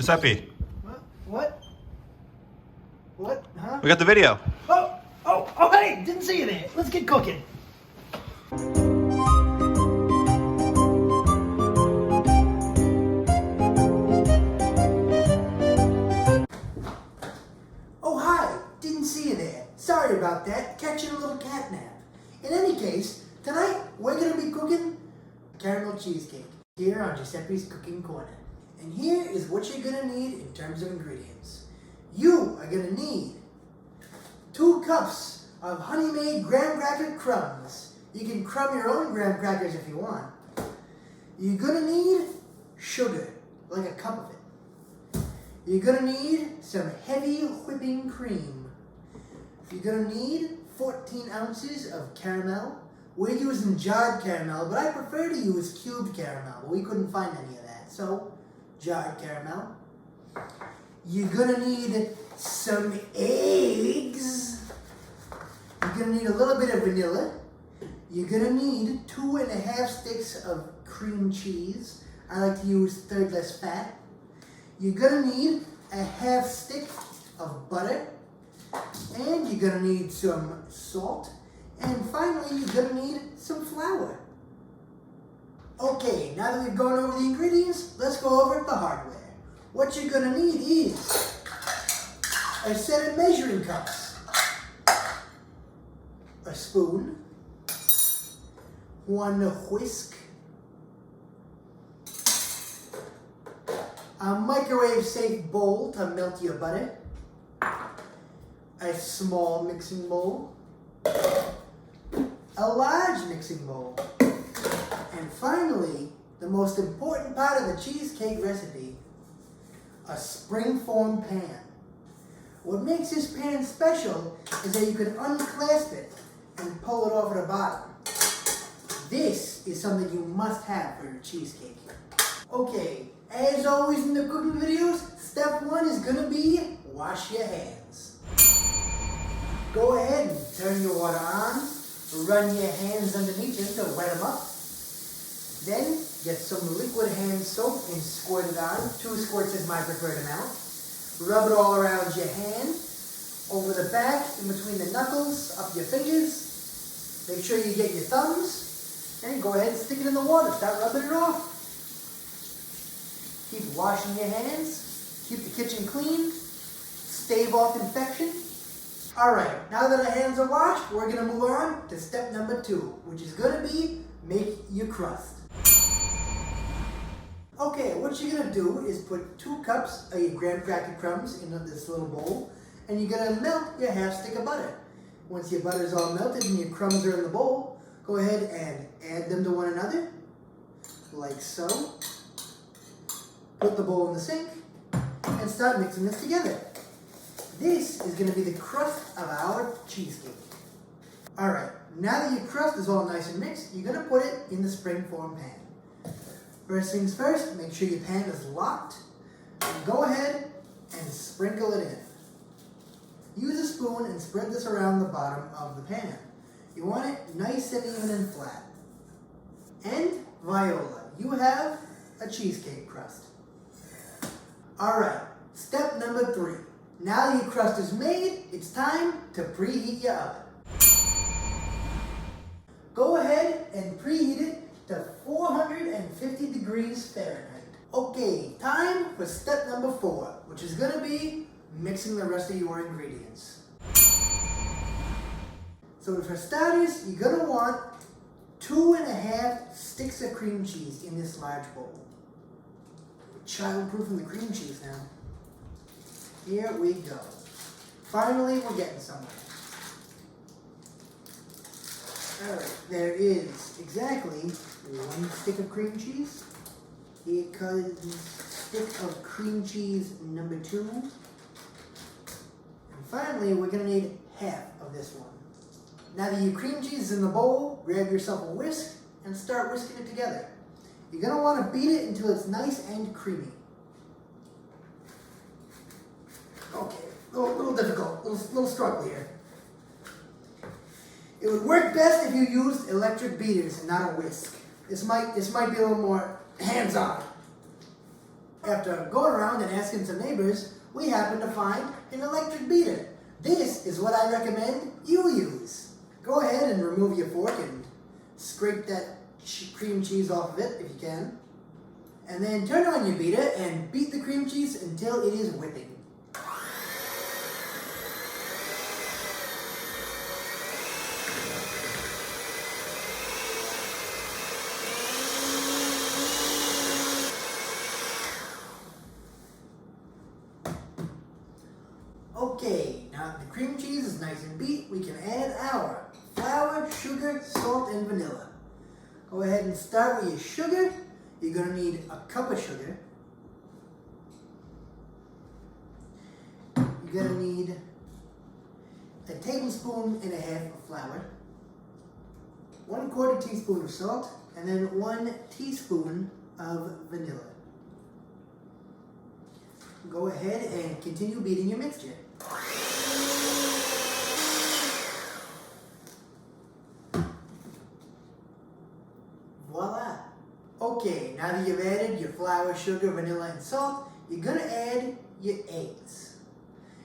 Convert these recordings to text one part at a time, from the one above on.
Giuseppe, What? What? Huh? we got the video. Oh, hey, didn't see you there. Let's get cooking. Oh, hi, didn't see you there. Sorry about that, catching a little cat nap. In any case, tonight we're gonna be cooking caramel cheesecake here on Giuseppe's Cooking Corner. And here is what you're gonna need in terms of ingredients. You are gonna need 2 cups of honey-made graham cracker crumbs. You can crumb your own graham crackers if you want. You're gonna need sugar, like a cup of it. You're gonna need some heavy whipping cream. You're gonna need 14 ounces of caramel. We're using jarred caramel, but I prefer to use cubed caramel, but we couldn't find any of that, so jarred caramel. You're gonna need some eggs. You're gonna need a little bit of vanilla. You're gonna need 2.5 sticks of cream cheese. I like to use third less fat. You're gonna need a 1/2 stick of butter. And you're gonna need some salt. And finally, you're gonna need some flour. Okay, now that we've gone over the ingredients, let's go over the hardware. What you're gonna need is a set of measuring cups, a spoon, 1 whisk, a microwave-safe bowl to melt your butter, a small mixing bowl, a large mixing bowl, and finally, the most important part of the cheesecake recipe, a spring-form pan. What makes this pan special is that you can unclasp it and pull it off at the bottom. This is something you must have for your cheesecake. Okay, as always in the cooking videos, step 1 is gonna be wash your hands. Go ahead and turn your water on, run your hands underneath them to wet them up. Then get some liquid hand soap and squirt it on. 2 squirts is my preferred amount. Rub it all around your hand, over the back, in between the knuckles, up your fingers. Make sure you get your thumbs. And go ahead and stick it in the water. Start rubbing it off. Keep washing your hands. Keep the kitchen clean. Stave off infection. Alright, now that our hands are washed, we're going to move on to step number 2, which is going to be make your crust. Okay, what you're going to do is put 2 cups of your graham cracker crumbs into this little bowl, and you're going to melt your 1/2 stick of butter. Once your butter is all melted and your crumbs are in the bowl, go ahead and add them to one another, like so. Put the bowl in the sink, and start mixing this together. This is going to be the crust of our cheesecake. Alright, now that your crust is all nice and mixed, you're going to put it in the spring-form pan. First things first, make sure your pan is locked, and go ahead and sprinkle it in. Use a spoon and spread this around the bottom of the pan. You want it nice and even and flat. And Viola, you have a cheesecake crust. Alright, step number 3. Now that your crust is made, it's time to preheat your oven. Go ahead and preheat it to 450 degrees Fahrenheit. Okay, time for step number 4, which is going to be mixing the rest of your ingredients. So for starters, you're going to want 2.5 sticks of cream cheese in this large bowl. Child-proofing the cream cheese now. Here we go. Finally, we're getting somewhere. Alright, there is exactly 1 stick of cream cheese. Here comes stick of cream cheese number 2. And finally, we're going to need 1/2 of this one. Now that your cream cheese is in the bowl, grab yourself a whisk and start whisking it together. You're going to want to beat it until it's nice and creamy. Okay, a little difficult, a little struggle here. It would work best if you used electric beaters and not a whisk. This might be a little more hands-on. after going around and asking some neighbors, we happened to find an electric beater. This is what I recommend you use. Go ahead and remove your fork and scrape that cream cheese off of it if you can. And then turn on your beater and beat the cream cheese until it is whipping. Okay, now that the cream cheese is nice and beat, we can add our flour, sugar, salt, and vanilla. Go ahead and start with your sugar. You're going to need a cup of sugar. You're going to need a tablespoon and a half of flour, 1/4 teaspoon of salt, and then 1 teaspoon of vanilla. Go ahead and continue beating your mixture. Voila! Okay, now that you've added your flour, sugar, vanilla, and salt, you're going to add your eggs.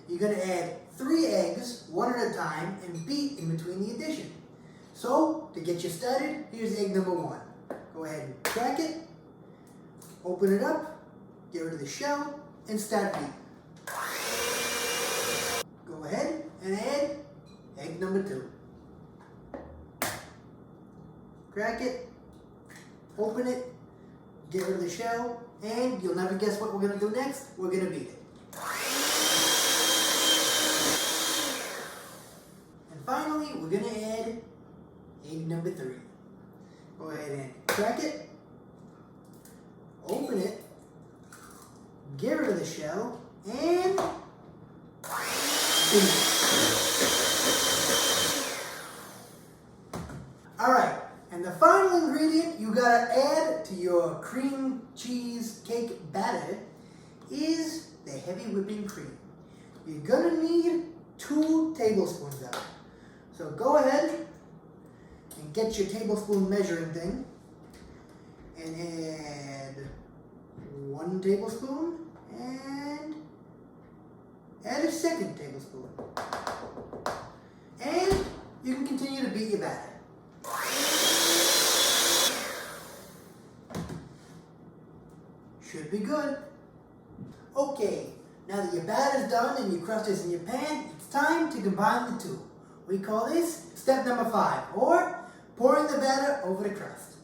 You're going to add 3 eggs, one at a time, and beat in between the addition. So, to get you started, here's egg number 1. Go ahead and crack it, open it up, get rid of the shell, and start beating. Go ahead and add egg number 2. Crack it, open it, get rid of the shell, and you'll never guess what we're going to do next. We're going to beat it. And finally, we're going to add egg number 3. Go ahead and crack it, open it, get rid of the shell, and beat it. Alright, and the final ingredient you gotta add to your cream cheese cake batter is the heavy whipping cream. You're gonna need 2 tablespoons of it. So go ahead and get your tablespoon measuring thing and add 1 tablespoon and add a 2nd tablespoon. And you can continue to beat your batter. Should be good. Okay, now that your batter's done and your crust is in your pan, it's time to combine the two. We call this step number 5, or pouring the batter over the crust.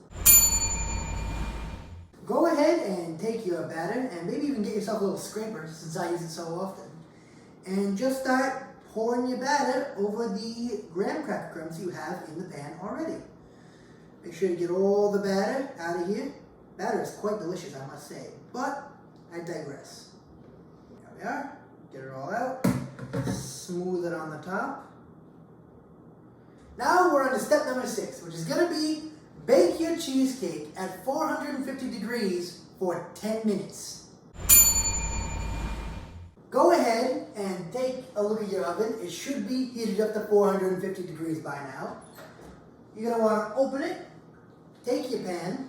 Go ahead and take your batter and maybe even get yourself a little scraper, since I use it so often, and just start pouring your batter over the graham cracker crumbs you have in the pan already. Make sure you get all the batter out of here. Batter is quite delicious, I must say, but I digress. There we are. Get it all out. Smooth it on the top. Now we're on to step number 6, which is going to be bake your cheesecake at 450 degrees for 10 minutes. Go ahead and take a look at your oven. It should be heated up to 450 degrees by now. You're going to want to open it, take your pan,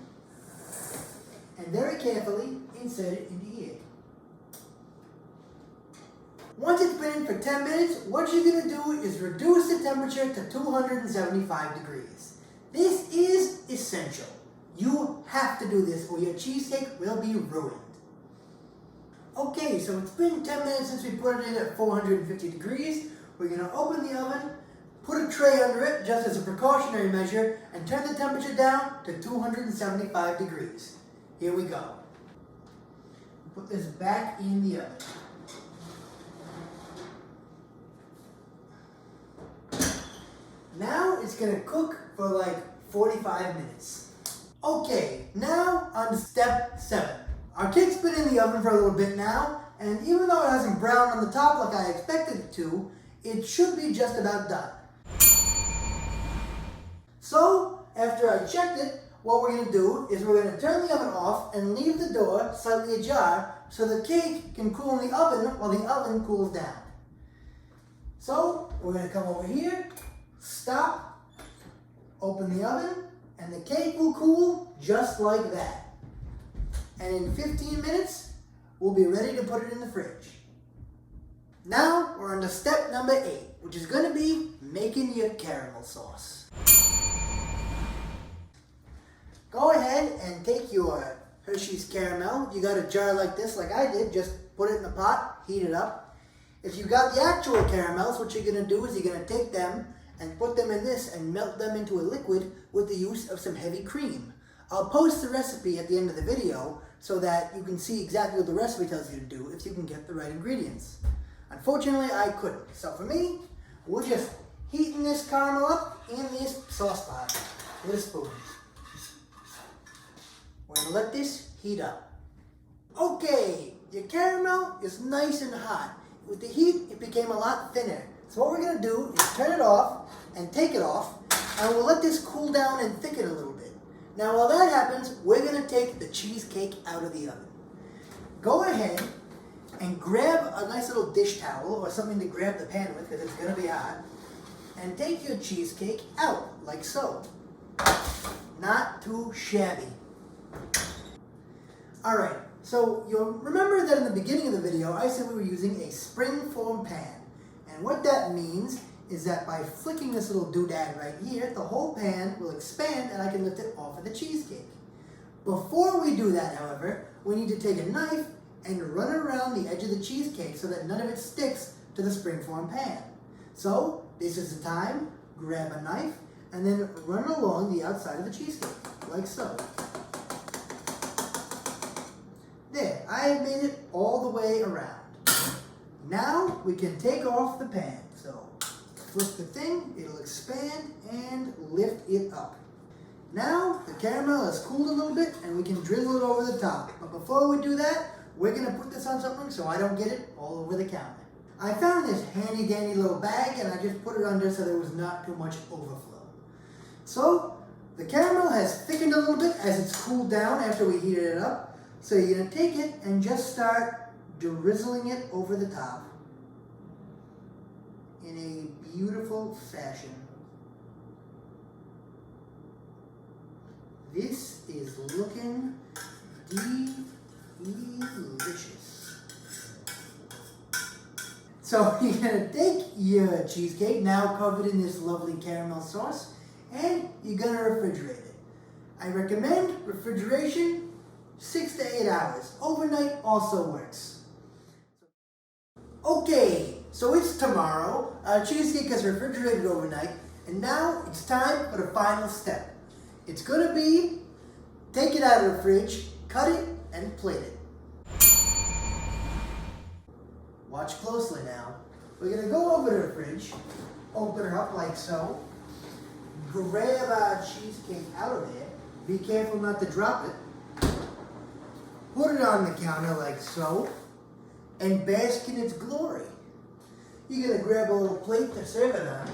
and very carefully insert it into here. Once it's been in for 10 minutes, what you're going to do is reduce the temperature to 275 degrees. This is essential. You have to do this or your cheesecake will be ruined. Okay, so it's been 10 minutes since we put it in at 450 degrees. We're going to open the oven, put a tray under it just as a precautionary measure, and turn the temperature down to 275 degrees. Here we go. Put this back in the oven. Now it's going to cook for like 45 minutes. Okay, now on to step 7. Our cake's been in the oven for a little bit now, and even though it hasn't browned on the top like I expected it to, it should be just about done. So, after I checked it, what we're going to do is we're going to turn the oven off and leave the door slightly ajar so the cake can cool in the oven while the oven cools down. So, we're going to come over here, stop, open the oven, and the cake will cool just like that. And in 15 minutes, we'll be ready to put it in the fridge. Now we're on to step number 8, which is going to be making your caramel sauce. Go ahead and take your Hershey's caramel. You got a jar like this, like I did, just put it in the pot, heat it up. If you got the actual caramels, what you're going to do is you're going to take them and put them in this and melt them into a liquid with the use of some heavy cream. I'll post the recipe at the end of the video so that you can see exactly what the recipe tells you to do if you can get the right ingredients. Unfortunately, I couldn't. So for me, we're just heating this caramel up in this sauce pot with a spoon. We're going to let this heat up. Okay, your caramel is nice and hot. With the heat, it became a lot thinner. So what we're going to do is turn it off and take it off, and we'll let this cool down and thicken a little bit. Now while that happens, we're going to take the cheesecake out of the oven. Go ahead and grab a nice little dish towel or something to grab the pan with because it's going to be hot, and take your cheesecake out like so. Not too shabby. Alright, so you'll remember that in the beginning of the video I said we were using a spring-form pan. And what that means is that by flicking this little doodad right here, the whole pan will expand and I can lift it off of the cheesecake. Before we do that, however, we need to take a knife and run it around the edge of the cheesecake so that none of it sticks to the spring-form pan. So, this is the time, grab a knife, and then run along the outside of the cheesecake, like so. There, I have made it all the way around. Now we can take off the pan. So flip the thing, it'll expand and lift it up. Now the caramel has cooled a little bit and we can drizzle it over the top. But before we do that, we're going to put this on something so I don't get it all over the counter. I found this handy dandy little bag and I just put it under so there was not too much overflow. So the caramel has thickened a little bit as it's cooled down after we heated it up. So you're going to take it and just start drizzling it over the top in a beautiful fashion. This is looking delicious. So you're going to take your cheesecake, now covered in this lovely caramel sauce, and you're going to refrigerate it. I recommend refrigeration 6 to 8 hours. Overnight also works. Okay, so it's tomorrow. Our cheesecake is refrigerated overnight, and now it's time for the final step. It's going to be take it out of the fridge, cut it, and plate it. Watch closely now. We're going to go over to the fridge, open her up like so, grab our cheesecake out of there, be careful not to drop it, put it on the counter like so, and bask in its glory. You're going to grab a little plate to serve it on,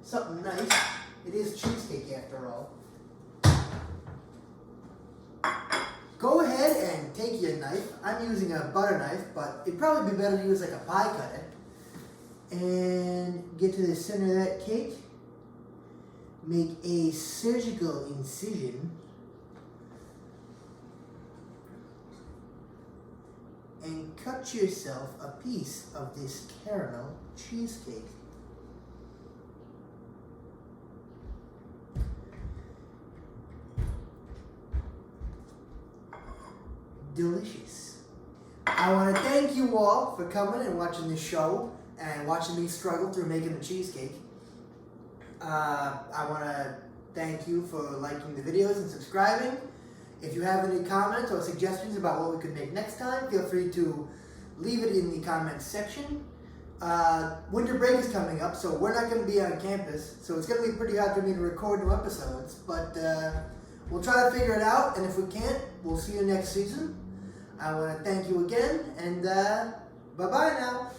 something nice. It is cheesecake after all. Go ahead and take your knife. I'm using a butter knife, but it'd probably be better to use like a pie cutter. And get to the center of that cake. Make a surgical incision. And cut yourself a piece of this caramel cheesecake. Delicious. I want to thank you all for coming and watching this show and watching me struggle through making the cheesecake. I want to thank you for liking the videos and subscribing. If you have any comments or suggestions about what we could make next time, feel free to leave it in the comments section. Winter break is coming up, so we're not going to be on campus, so it's going to be pretty hard for me to record new episodes, but we'll try to figure it out, and if we can't, we'll see you next season. I want to thank you again, and bye-bye now.